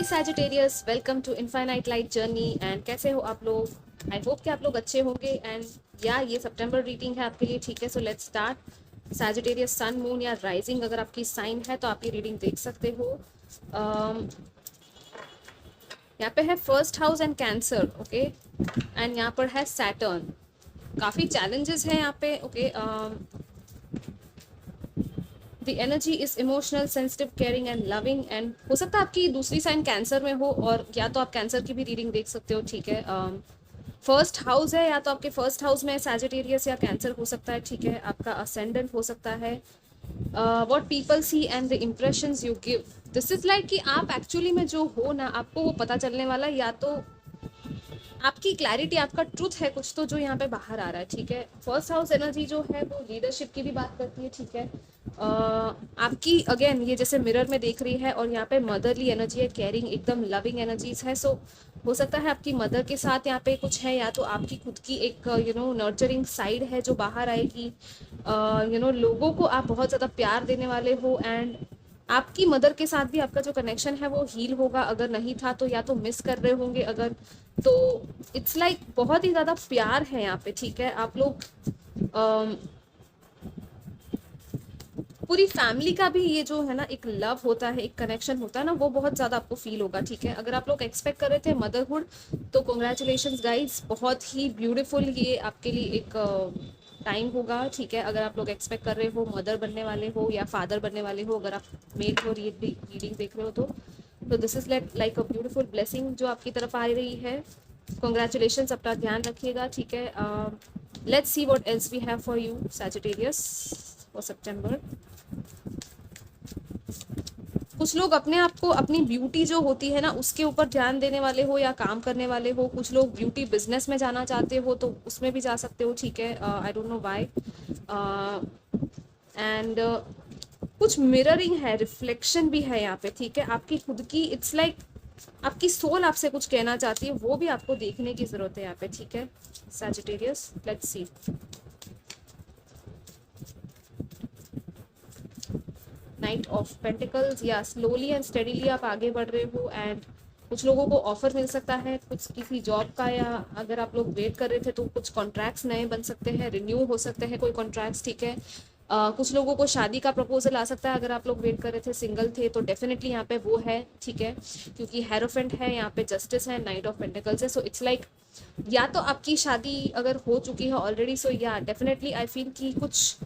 Hi Sagittarius, welcome to infinite light journey. And कैसे हो आप लोग? आई होप कि आप लोग अच्छे होंगे। एंड या ये सितंबर रीडिंग है आपके लिए, ठीक है? So let's start. Sagittarius sun, moon या राइजिंग अगर आपकी साइन है तो आप ये रीडिंग देख सकते हो। यहाँ पे है first house and cancer, okay. And यहाँ पर है सैटर्न। काफ़ी चैलेंजेस हैं यहाँ पे, okay. The energy is emotional, sensitive, caring and loving. And हो सकता है आपकी दूसरी साइन कैंसर में हो, और या तो आप कैंसर की भी रीडिंग देख सकते हो, ठीक है। फर्स्ट हाउस है, या तो आपके फर्स्ट हाउस में सैजिटेरियस या कैंसर हो सकता है, ठीक है। आपका असेंडेंट हो सकता है। What people see and the impressions you give, this is like कि आप एक्चुअली में जो हो ना, आपको वो पता चलने वाला है। या तो आपकी क्लैरिटी, आपका ट्रुथ है कुछ तो जो यहाँ पे बाहर आ रहा है, ठीक है। फर्स्ट हाउस एनर्जी जो है वो लीडरशिप की भी बात करती है, ठीक है। आपकी अगेन ये जैसे मिरर में देख रही है, और यहाँ पे मदरली एनर्जी है, केयरिंग, एकदम लविंग एनर्जीज है। सो हो सकता है आपकी मदर के साथ यहाँ पे कुछ है, या तो आपकी खुद की एक नर्चरिंग साइड है जो बाहर आएगी। लोगों को आप बहुत ज़्यादा प्यार देने वाले हो। एंड आपकी मदर के साथ भी आपका जो कनेक्शन है वो हील होगा, अगर नहीं था तो या तो मिस कर रहे होंगे अगर, तो इट्स लाइक बहुत ही ज़्यादा प्यार है यहाँ पे, ठीक है। आप लोग पूरी फैमिली का भी ये जो है ना, एक लव होता है, एक कनेक्शन होता है ना, वो बहुत ज़्यादा आपको फील होगा, ठीक है। अगर आप लोग एक्सपेक्ट कर रहे थे मदरहुड, तो कॉन्ग्रेचुलेशंस गाइज, बहुत ही ब्यूटीफुल ये आपके लिए एक टाइम होगा, ठीक है। अगर आप लोग एक्सपेक्ट कर रहे हो मदर बनने वाले हो या फादर बनने वाले हो, अगर आप मेल हो रीडिंग देख रहे हो तो this is like a beautiful blessing जो आपकी तरफ आ रही है। कॉन्ग्रेचुलेशंस, अपना ध्यान रखिएगा, ठीक है। Let's see what else we have for you Sagittarius for सितंबर। कुछ लोग अपने आप को, अपनी ब्यूटी जो होती है ना, उसके ऊपर ध्यान देने वाले हो या काम करने वाले हो। कुछ लोग ब्यूटी बिजनेस में जाना चाहते हो तो उसमें भी जा सकते हो, ठीक है। I don't know why. And कुछ मिररिंग है, रिफ्लेक्शन भी है यहाँ पे, ठीक है। आपकी खुद की, इट्स लाइक आपकी सोल आपसे कुछ कहना चाहती है, वो भी आपको देखने की जरूरत है यहाँ पे, ठीक है Sagittarius. Let's see. Night of pentacles, या स्लोली एंड स्टेडीली आप आगे बढ़ रहे हो। एंड कुछ लोगों को ऑफर मिल सकता है कुछ किसी जॉब का, या अगर आप लोग वेट कर रहे थे तो कुछ कॉन्ट्रैक्ट्स नए बन सकते हैं, रिन्यू हो सकते हैं कोई कॉन्ट्रैक्ट्स, ठीक है। कुछ लोगों को शादी का प्रपोजल आ सकता है, अगर आप लोग वेट कर रहे थे, सिंगल थे तो डेफिनेटली यहाँ पे वो है, ठीक है। क्योंकि हेरोफेंट है यहाँ पे, जस्टिस है, नाइट ऑफ पेंटिकल्स है। सो इट्स लाइक या तो आपकी शादी अगर हो चुकी है ऑलरेडी, सो या डेफिनेटली आई फील कि कुछ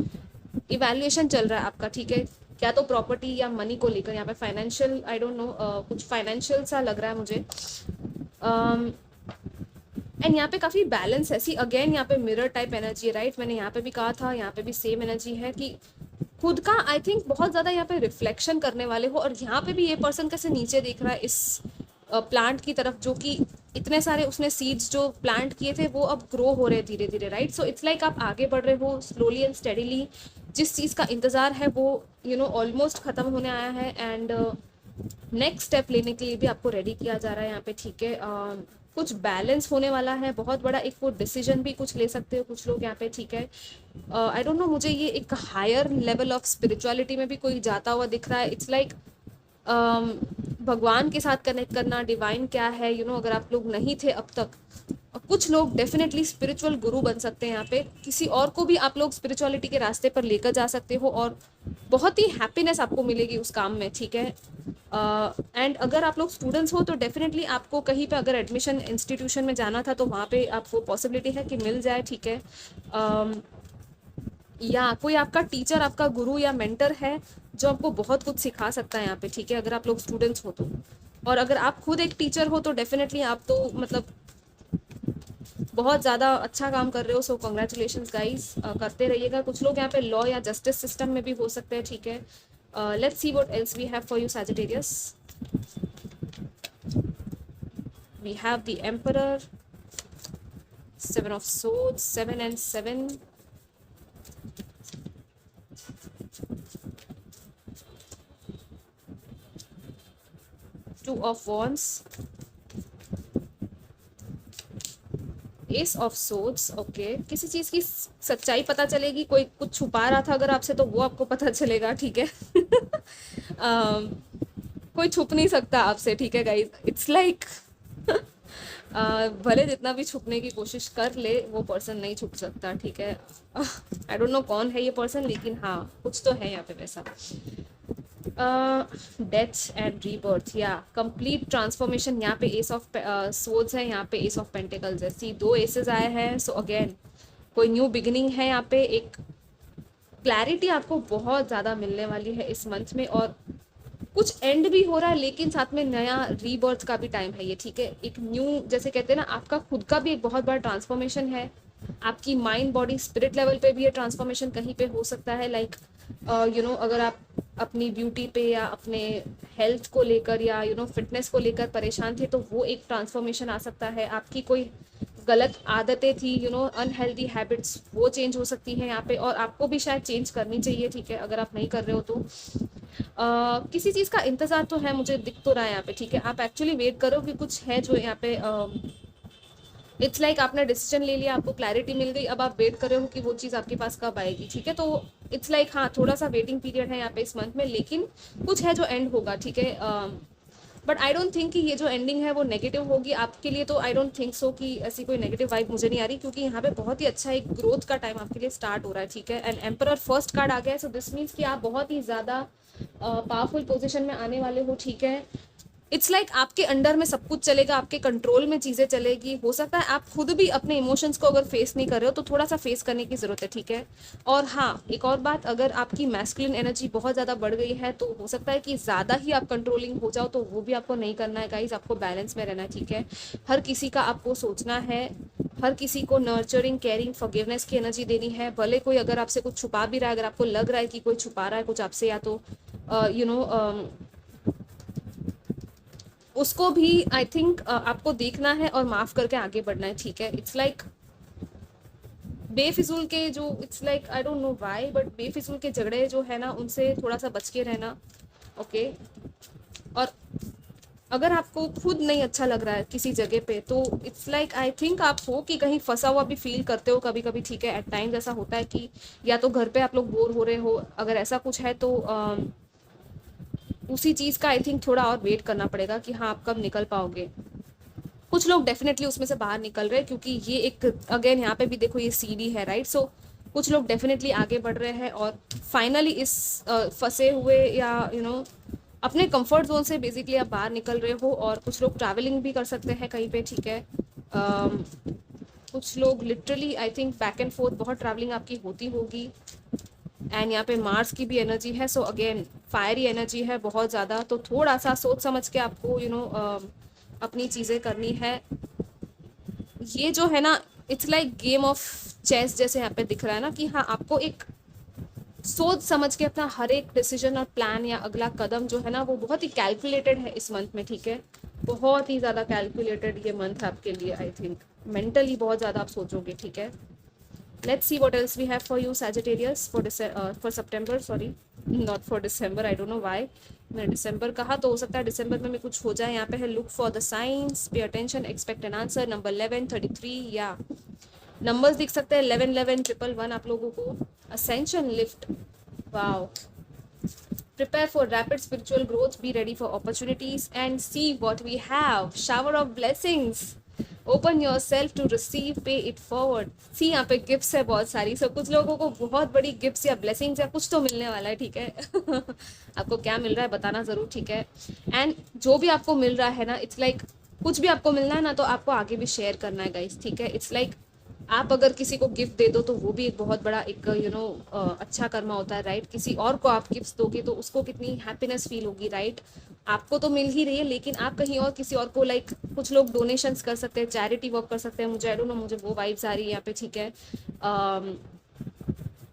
इवैल्यूएशन चल रहा है आपका, ठीक है। क्या तो प्रॉपर्टी या मनी को लेकर, यहाँ पे फाइनेंशियल, आई डोंट नो, कुछ फाइनेंशियल सा लग रहा है मुझे। एंड यहाँ पे काफ़ी बैलेंस है। सी अगेन यहाँ पे मिरर टाइप एनर्जी है, राइट। मैंने यहाँ पे भी कहा था, यहाँ पे भी सेम एनर्जी है कि खुद का आई थिंक बहुत ज़्यादा यहाँ पे रिफ्लेक्शन करने वाले हो। और यहाँ पे भी ये पर्सन कैसे नीचे देख रहा है इस प्लांट की तरफ, जो कि इतने सारे उसने सीड्स जो प्लांट किए थे वो अब ग्रो हो रहे हैं धीरे धीरे, राइट। सो इट्स लाइक आप आगे बढ़ रहे हो स्लोली एंड स्टेडीली। जिस चीज़ का इंतज़ार है वो ऑलमोस्ट ख़त्म होने आया है। एंड नेक्स्ट स्टेप लेने के लिए भी आपको रेडी किया जा रहा है यहाँ पे, ठीक है। कुछ बैलेंस होने वाला है बहुत बड़ा, एक वो डिसीजन भी कुछ ले सकते हो कुछ लोग यहाँ पे, ठीक है। आई डोंट नो, मुझे ये एक हायर लेवल ऑफ स्पिरिचुअलिटी में भी कोई जाता हुआ दिख रहा है। इट्स लाइक भगवान के साथ कनेक्ट करना, डिवाइन क्या है, अगर आप लोग नहीं थे अब तक, कुछ लोग डेफिनेटली स्पिरिचुअल गुरु बन सकते हैं यहाँ पे। किसी और को भी आप लोग स्पिरिचुअलिटी के रास्ते पर लेकर जा सकते हो, और बहुत ही हैप्पीनेस आपको मिलेगी उस काम में, ठीक है। एंड अगर आप लोग स्टूडेंट्स हो तो डेफिनेटली आपको कहीं पे अगर एडमिशन इंस्टीट्यूशन में जाना था तो वहाँ पे आपको पॉसिबिलिटी है कि मिल जाए, ठीक है। या कोई आपका टीचर, आपका गुरु या मेंटर है जो आपको बहुत कुछ सिखा सकता है यहाँ पे, ठीक है, अगर आप लोग स्टूडेंट्स हो तो। और अगर आप खुद एक टीचर हो तो डेफिनेटली आप तो मतलब बहुत ज़्यादा अच्छा काम कर रहे हो। सो कॉन्ग्रेचुलेशंस गाइस, करते रहिएगा। कुछ लोग यहाँ पे लॉ या जस्टिस सिस्टम में भी हो सकते हैं, ठीक है। Let's see what else we have for you Sagittarius. We have the emperor, 7 of swords, 7 and 7, two of wands, ace of swords, okay. किसी चीज़ की सच्चाई पता चलेगी, कोई कुछ छुपा रहा था अगर आपसे तो वो आपको पता चलेगा, ठीक है। कोई छुप नहीं सकता आपसे, ठीक है गाइज, इट्स लाइक भले जितना भी छुपने की कोशिश कर ले वो पर्सन नहीं छुप सकता, ठीक है। आई डोंट नो कौन है ये पर्सन, लेकिन हाँ कुछ तो है यहाँ पे वैसा। डेथ एंड रीबर्थ या कंप्लीट ट्रांसफॉर्मेशन, यहाँ पे एस ऑफ सोर्ड्स है, यहाँ पे एस ऑफ पेंटिकल्स है। सी दो एसेस आए हैं, सो अगेन कोई न्यू बिगिनिंग है यहाँ पे, एक क्लैरिटी आपको बहुत ज़्यादा मिलने वाली है इस मंथ में, और कुछ एंड भी हो रहा है लेकिन साथ में नया रीबर्थ का भी टाइम है ये, ठीक है। एक न्यू, जैसे कहते हैं ना, आपका खुद का भी एक बहुत बड़ा ट्रांसफॉर्मेशन है, आपकी माइंड बॉडी स्पिरिट लेवल पे भी ये ट्रांसफॉर्मेशन कहीं पे हो सकता है। लाइक अगर आप अपनी ब्यूटी पे या अपने हेल्थ को लेकर या फिटनेस को लेकर परेशान थे, तो वो एक ट्रांसफॉर्मेशन आ सकता है। आपकी कोई गलत आदतें थी, अनहेल्दी हैबिट्स, वो चेंज हो सकती है यहाँ पे, और आपको भी शायद चेंज करनी चाहिए, ठीक है, अगर आप नहीं कर रहे हो तो। किसी चीज़ का इंतज़ार तो है, मुझे दिख तो रहा है यहाँ पे, ठीक है। आप एक्चुअली वेट करो कि कुछ है जो यहाँ पे, इट्स लाइक आपने डिसीजन ले लिया, आपको क्लैरिटी मिल गई, अब आप वेट कर रहे हो कि वो चीज़ आपके पास कब आएगी, ठीक है। तो इट्स लाइक हाँ, थोड़ा सा वेटिंग पीरियड है यहाँ पे इस मंथ में, लेकिन कुछ है जो एंड होगा, ठीक है। बट आई डोंट थिंक कि ये जो एंडिंग है वो नेगेटिव होगी आपके लिए, तो आई डोंट थिंक सो कि ऐसी कोई नेगेटिव वाइब मुझे नहीं आ रही, क्योंकि यहाँ पे बहुत ही अच्छा एक ग्रोथ का टाइम आपके लिए स्टार्ट हो रहा है, ठीक है। एंड एम्परर फर्स्ट कार्ड आ गया है, सो दिस मीन्स कि आप बहुत ही ज़्यादा पावरफुल पोजिशन में आने वाले हो, ठीक है। इट्स लाइक आपके अंडर में सब कुछ चलेगा, आपके कंट्रोल में चीज़ें चलेगी। हो सकता है आप खुद भी अपने इमोशंस को अगर फेस नहीं कर रहे हो तो थोड़ा सा फेस करने की ज़रूरत है, ठीक है। और हाँ, एक और बात, अगर आपकी मैस्कुलिन एनर्जी बहुत ज़्यादा बढ़ गई है तो हो सकता है कि ज़्यादा ही आप कंट्रोलिंग हो जाओ, तो वो भी आपको नहीं करना है गाइज, आपको बैलेंस में रहना है, ठीक है। हर किसी का आपको सोचना है, हर किसी को नर्चरिंग, केयरिंग, फॉरगिवनेस की एनर्जी देनी है। भले कोई अगर आपसे कुछ छुपा भी रहा है, अगर आपको लग रहा है कि कोई छुपा रहा है कुछ आपसे, या तो उसको भी आई थिंक आपको देखना है और माफ करके आगे बढ़ना है, ठीक है। इट्स लाइक बेफिजूल के जो, it's like I don't know why, but बेफिजूल के झगड़े जो है ना, उनसे थोड़ा सा बच के रहना, ओके। और अगर आपको खुद नहीं अच्छा लग रहा है किसी जगह पे, तो इट्स लाइक आई थिंक आप हो कि कहीं फंसा हुआ भी फील करते हो कभी कभी, ठीक है। एट टाइम्स ऐसा होता है कि या तो घर पे आप लोग बोर हो रहे हो, अगर ऐसा कुछ है तो उसी चीज़ का आई थिंक थोड़ा और वेट करना पड़ेगा कि हाँ आप कब निकल पाओगे। कुछ लोग डेफिनेटली उसमें से बाहर निकल रहे हैं, क्योंकि ये एक अगेन यहाँ पे भी देखो ये सीडी है, राइट। सो कुछ लोग डेफिनेटली आगे बढ़ रहे हैं और फाइनली इस फंसे हुए या अपने कंफर्ट जोन से बेसिकली आप बाहर निकल रहे हो। और कुछ लोग ट्रैवलिंग भी कर सकते हैं कहीं पे, ठीक है। कुछ लोग literally I think back and fourth बहुत ट्रैवलिंग आपकी होती होगी। एंड यहाँ पे मार्स की भी एनर्जी है, सो अगेन फायरी एनर्जी है बहुत ज़्यादा, तो थोड़ा सा सोच समझ के आपको अपनी चीज़ें करनी है। ये जो है ना, it's like game of chess जैसे यहाँ पे दिख रहा है ना, कि हाँ आपको एक सोच समझ के अपना हर एक डिसीजन और प्लान या अगला कदम जो है ना, वो बहुत ही कैलकुलेटेड है इस मंथ में, ठीक है। बहुत ही ज़्यादा कैलकुलेटेड ये मंथ आपके लिए, आई थिंक मेंटली बहुत ज़्यादा आप सोचोगे, ठीक है। Let's see what else we have for you, Sagittarius, for September, sorry, not for December, I don't know why मैंने दिसंबर कहा, तो हो सकता है दिसंबर में कुछ हो जाए। यहाँ पे है look for the science, pay attention, expect an answer, number 11, 33, या नंबर्स दिख सकते हैं 11, 11, 111 आप लोगों को। Ascension, lift, wow, prepare for rapid spiritual growth, be ready for opportunities, and see what we have, shower of blessings, open yourself to receive, pay it forward। सी यहाँ पे gifts है बहुत सारी, सब कुछ लोगों को बहुत बड़ी गिफ्ट्स या ब्लेसिंग्स या कुछ तो मिलने वाला है, ठीक है। आपको क्या मिल रहा है बताना ज़रूर, ठीक है। एंड जो भी आपको मिल रहा है ना, इट्स लाइक कुछ भी आपको मिलना है ना, तो आपको आगे भी शेयर करना है गाइस, ठीक है। इट्स लाइक आप अगर किसी को गिफ्ट दे दो तो वो भी एक बहुत बड़ा एक अच्छा कर्मा होता है, राइट। किसी और को आप गिफ्ट दोगे तो उसको कितनी हैप्पीनेस फील होगी, राइट। आपको तो मिल ही रही है, लेकिन आप कहीं और किसी और को, लाइक कुछ लोग डोनेशंस कर सकते हैं, चैरिटी वर्क कर सकते हैं, मुझे आई डोंट नो, मुझे वो वाइब्स आ रही है यहाँ पे, ठीक है।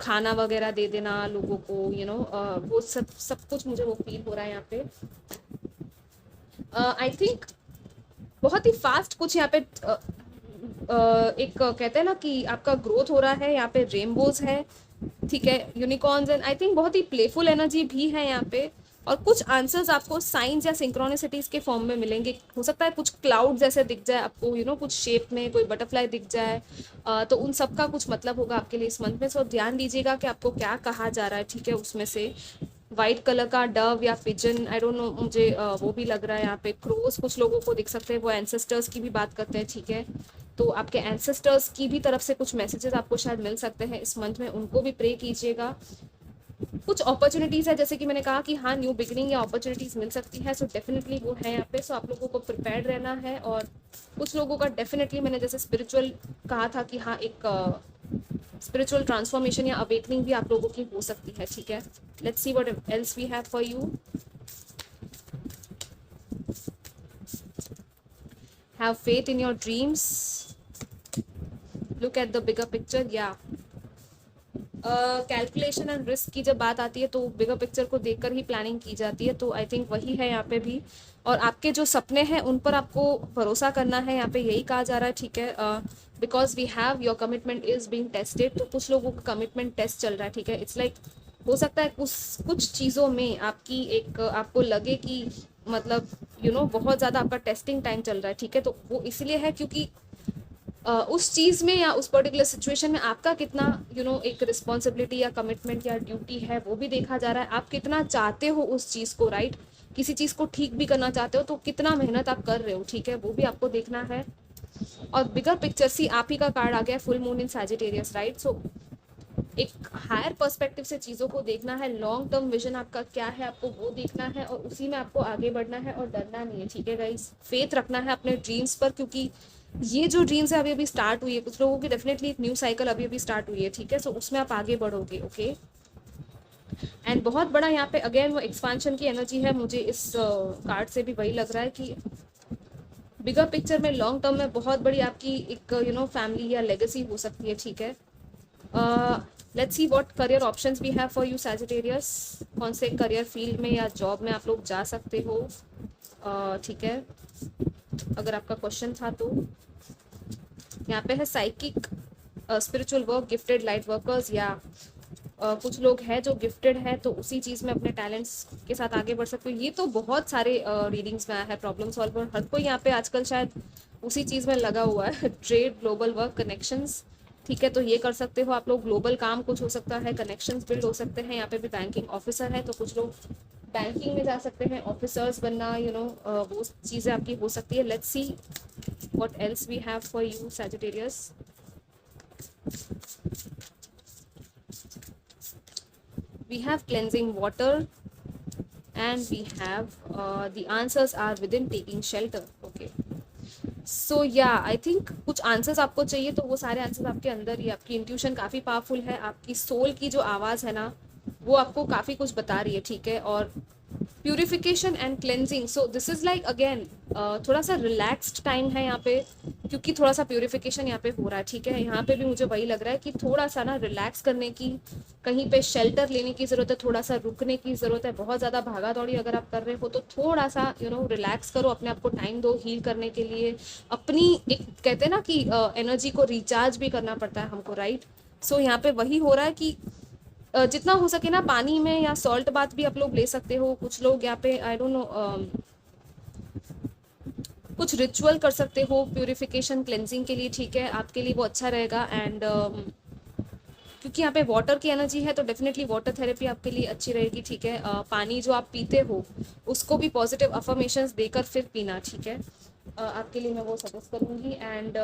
खाना वगैरह दे देना लोगों को, वो सब कुछ मुझे वो फील हो रहा है यहाँ पे। आई थिंक बहुत ही फास्ट कुछ यहाँ पे एक कहते हैं ना कि आपका ग्रोथ हो रहा है, यहाँ पे रेनबोज है, ठीक है, यूनिकॉर्न्स, एंड आई थिंक बहुत ही प्लेफुल एनर्जी भी है यहाँ पे। और कुछ आंसर्स आपको साइंस या सिंक्रोनिसिटीज के फॉर्म में मिलेंगे। हो सकता है कुछ क्लाउड जैसे दिख जाए आपको, कुछ शेप में कोई बटरफ्लाई दिख जाए, तो उन सब का कुछ मतलब होगा आपके लिए इस मंथ में। सो ध्यान दीजिएगा कि आपको क्या कहा जा रहा है, ठीक है, उसमें से वाइट कलर का डव या पिजन, आई डोंट नो, मुझे वो भी लग रहा है यहाँ पे। क्रोस कुछ लोगों को दिख सकते हैं, वो एंसेस्टर्स की भी बात करते हैं, ठीक है। तो आपके एंसेस्टर्स की भी तरफ से कुछ मैसेजेस आपको शायद मिल सकते हैं इस मंथ में, उनको भी प्रे कीजिएगा। कुछ अपॉर्चुनिटीज़ है, जैसे कि मैंने कहा कि हाँ न्यू बिगिनिंग या अपॉर्चुनिटीज़ मिल सकती है, सो डेफिनेटली वो है यहाँ पे। सो आप लोगों को प्रिपेयर्ड रहना है। और कुछ लोगों का डेफिनेटली मैंने जैसे स्पिरिचुअल कहा था कि हाँ एक स्पिरिचुअल ट्रांसफॉर्मेशन या अवेकनिंग भी आप लोगों की हो सकती है, ठीक है। Let's see what else we have for you. Have faith in your dreams, look at the bigger picture. या कैलकुलेशन एंड रिस्क की जब बात आती है तो बिगर पिक्चर को देखकर ही प्लानिंग की जाती है, तो आई थिंक वही है यहाँ पे भी। और आपके जो सपने हैं उन पर आपको भरोसा करना है, यहाँ पे यही कहा जा रहा है, ठीक है। Because we have your commitment is being tested, तो कुछ लोगों का कमिटमेंट टेस्ट चल रहा है, ठीक है। इट्स लाइक हो सकता है कुछ चीज़ों में आपकी एक आपको लगे कि मतलब बहुत ज़्यादा आपका टेस्टिंग टाइम चल रहा है, ठीक है। तो वो इसलिए है क्योंकि उस चीज़ में या उस पर्टिकुलर सिचुएशन में आपका कितना एक रिस्पॉन्सिबिलिटी या कमिटमेंट या ड्यूटी है वो भी देखा जा रहा है। आप कितना चाहते हो उस चीज़ को, राइट। किसी चीज़ को ठीक भी करना चाहते हो तो कितना मेहनत आप कर रहे हो, ठीक है, वो भी आपको देखना है। और बिगर पिक्चर सी आप ही का कार्ड आ गया, full moon in Sagittarius, right. So एक हायर पर्सपेक्टिव से चीज़ों को देखना है, लॉन्ग टर्म विजन आपका क्या है आपको वो देखना है, और उसी में आपको आगे बढ़ना है और डरना नहीं है, ठीक है गाइस। फेथ रखना है अपने ड्रीम्स पर, क्योंकि ये जो ड्रीम्स है अभी अभी स्टार्ट हुई है, कुछ लोगों की डेफिनेटली एक न्यू साइकिल अभी अभी स्टार्ट हुई है, ठीक है। सो उसमें आप आगे बढ़ोगे, ओके। एंड बहुत बड़ा यहाँ पे अगेन वो एक्सपांशन की एनर्जी है, मुझे इस कार्ड से भी वही लग रहा है कि बिगर पिक्चर में लॉन्ग टर्म में बहुत बड़ी आपकी एक फैमिली या लेगेसी हो सकती है, ठीक है। Let's see what career options we have for you Sagittarius. कौन से करियर फील्ड में या जॉब में आप लोग जा सकते हो, ठीक है, अगर आपका क्वेश्चन था तो। यहाँ पे है psychic, spiritual work, gifted light workers, या कुछ लोग हैं जो गिफ्टेड है तो उसी चीज़ में अपने टैलेंट्स के साथ आगे बढ़ सकते हो। ये तो बहुत सारे रीडिंग्स में आया है, प्रॉब्लम सॉल्वर, हर कोई यहाँ पे आजकल शायद उसी चीज़ में लगा हुआ है। ट्रेड, ग्लोबल वर्क, कनेक्शंस, ठीक है, तो ये कर सकते हो आप लोग। ग्लोबल काम कुछ हो सकता है, कनेक्शंस बिल्ड हो सकते हैं। यहाँ पे भी बैंकिंग ऑफिसर है तो कुछ लोग बैंकिंग में जा सकते हैं, ऑफिसर्स बनना, वो चीज़ें आपकी हो सकती है। Let's see what else we have for you Sagittarius. We have cleansing water and we have the answers are within taking shelter, okay. सो या आई थिंक कुछ आंसर्स आपको चाहिए तो वो सारे आंसर्स आपके अंदर ही, आपकी इंट्यूशन काफ़ी पावरफुल है, आपकी सोल की जो आवाज़ है ना वो आपको काफ़ी कुछ बता रही है, ठीक है। और purification and cleansing, so this is like again थोड़ा सा रिलैक्स्ड टाइम है यहाँ पे, क्योंकि थोड़ा सा प्यूरिफिकेशन यहाँ पे हो रहा है, ठीक है। यहाँ पे भी मुझे वही लग रहा है कि थोड़ा सा ना रिलैक्स करने की, कहीं पे शेल्टर लेने की ज़रूरत है, थोड़ा सा रुकने की ज़रूरत है। बहुत ज़्यादा भागा दौड़ी अगर आप कर रहे हो तो थोड़ा सा रिलैक्स करो, अपने आप को टाइम दो हील करने के लिए। अपनी एक कहते हैं ना कि एनर्जी को रिचार्ज भी करना पड़ता है हमको, राइट। सो यहाँ पे वही हो रहा है कि जितना हो सके ना पानी में या सॉल्ट बाथ भी आप लोग ले सकते हो। कुछ लोग यहाँ पे आई डोंट नो कुछ रिचुअल कर सकते हो प्यूरिफिकेशन क्लेंजिंग के लिए, ठीक है, आपके लिए वो अच्छा रहेगा। एंड क्योंकि यहाँ पे वाटर की एनर्जी है तो डेफिनेटली वाटर थेरेपी आपके लिए अच्छी रहेगी, ठीक है। पानी जो आप पीते हो उसको भी पॉजिटिव अफर्मेशंस देकर फिर पीना, ठीक है। आपके लिए मैं वो सजेस्ट करूँगी। एंड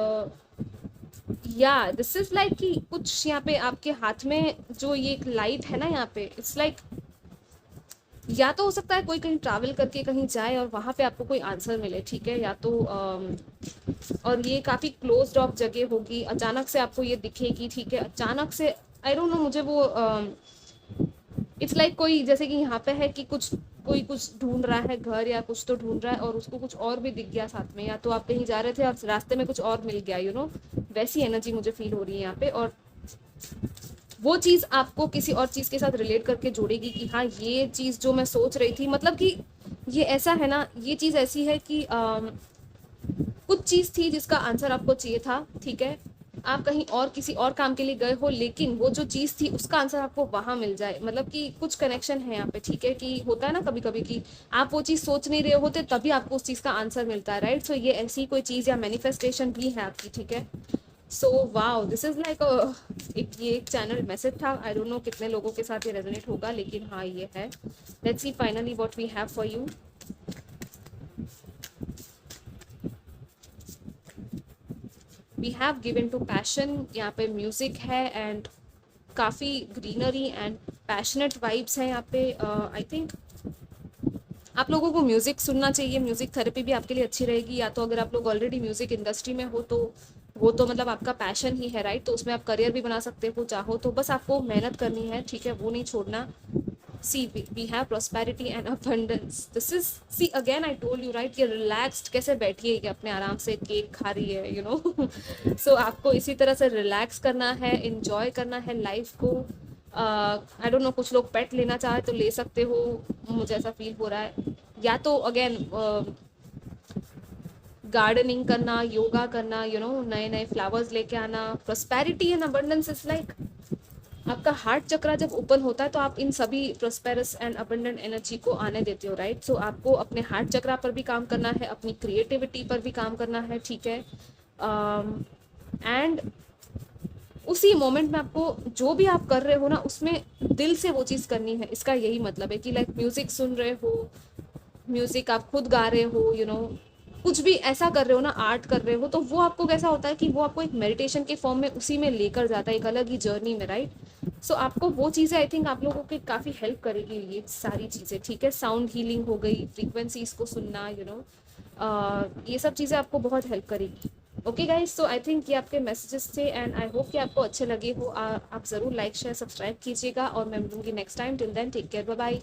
या दिस इज लाइक कि कुछ यहाँ पे आपके हाथ में जो ये एक लाइट है ना यहाँ पे, इट्स लाइक या तो हो सकता है कोई कहीं ट्रैवल करके कहीं जाए और वहाँ पे आपको कोई आंसर मिले, ठीक है, या तो और ये काफ़ी क्लोज्ड ऑफ जगह होगी, अचानक से आपको ये दिखेगी, ठीक है, अचानक से आई डोंट नो, मुझे वो इट्स लाइक कोई जैसे कि यहाँ पे है कि कोई कुछ ढूंढ रहा है, घर या कुछ तो ढूंढ रहा है और उसको कुछ और भी दिख गया साथ में, या तो आप कहीं जा रहे थे और रास्ते में कुछ और मिल गया, वैसी एनर्जी मुझे फील हो रही है यहाँ पे। और वो चीज़ आपको किसी और चीज़ के साथ रिलेट करके जोड़ेगी कि हाँ ये चीज़ जो मैं सोच रही थी, मतलब कि ये ऐसा है ना, ये चीज़ ऐसी है कि कुछ चीज़ थी जिसका आंसर आपको चाहिए था, ठीक है, आप कहीं और किसी और काम के लिए गए हो, लेकिन वो जो चीज़ थी उसका आंसर आपको वहाँ मिल जाए, मतलब कि कुछ कनेक्शन है यहाँ पे, ठीक है। कि होता है ना कभी कभी कि आप वो चीज़ सोच नहीं रहे होते तभी आपको उस चीज़ का आंसर मिलता है, राइट। सो ये ऐसी कोई चीज़ या मैनिफेस्टेशन भी है आपकी, ठीक है। So wow, this is like ये एक चैनल मैसेज था। आई डोंट नो कितने लोगों के साथ ये रेजोनेट होगा, लेकिन हाँ ये है। Let's see finally what we have for you. We have given to passion, यहाँ पे म्यूजिक है एंड काफ़ी ग्रीनरी एंड पैशनेट वाइब्स हैं यहाँ पे। आई थिंक आप लोगों को म्यूज़िक सुनना चाहिए, म्यूज़िक थेरेपी भी आपके लिए अच्छी रहेगी। या तो अगर आप लोग ऑलरेडी म्यूज़िक इंडस्ट्री में हो तो वो तो मतलब आपका पैशन ही है, राइट? तो उसमें आप करियर भी बना सकते हो चाहो तो, बस आपको मेहनत करनी है, ठीक है, वो नहीं छोड़ना। See we have prosperity and abundance, this is, see again I told you right, ये रिलैक्स्ड कैसे बैठी है, ये अपने आराम से केक खा रही है, यू नो। सो आपको इसी तरह से रिलैक्स करना है, इंजॉय करना है लाइफ को। आई डोंट नो, कुछ लोग पेट लेना चाहे तो ले सकते हो, मुझे ऐसा फील हो रहा है। या तो अगेन गार्डनिंग करना, योगा करना, यू नो, नए नए फ्लावर्स लेके आना। Prosperity and abundance is like, आपका हार्ट चक्रा जब ओपन होता है तो आप इन सभी प्रॉस्पेरस एंड अबंडेंट एनर्जी को आने देते हो, राइट? सो आपको अपने हार्ट चक्रा पर भी काम करना है, अपनी क्रिएटिविटी पर भी काम करना है, ठीक है। एंड उसी मोमेंट में आपको जो भी आप कर रहे हो ना, उसमें दिल से वो चीज़ करनी है। इसका यही मतलब है कि लाइक म्यूज़िक सुन रहे हो, म्यूज़िक आप खुद गा रहे हो, यू नो, कुछ भी ऐसा कर रहे हो ना, आर्ट कर रहे हो, तो वो आपको कैसा होता है कि वो आपको एक मेडिटेशन के फॉर्म में उसी में लेकर जाता है, एक अलग ही जर्नी में, राइट? सो आपको वो चीज़ें आई थिंक आप लोगों की काफ़ी हेल्प करेगी, ये सारी चीज़ें, ठीक है। साउंड हीलिंग हो गई, फ्रीक्वेंसीज को सुनना, यू नो, ये सब चीज़ें आपको बहुत हेल्प करेगी। Okay guys, so I think ये आपके मैसेजेस थे एंड आई होप कि आपको अच्छे लगे हो। आप ज़रूर लाइक शेयर सब्सक्राइब कीजिएगा और मैं मिलूंगी next time. Till then take care, bye bye.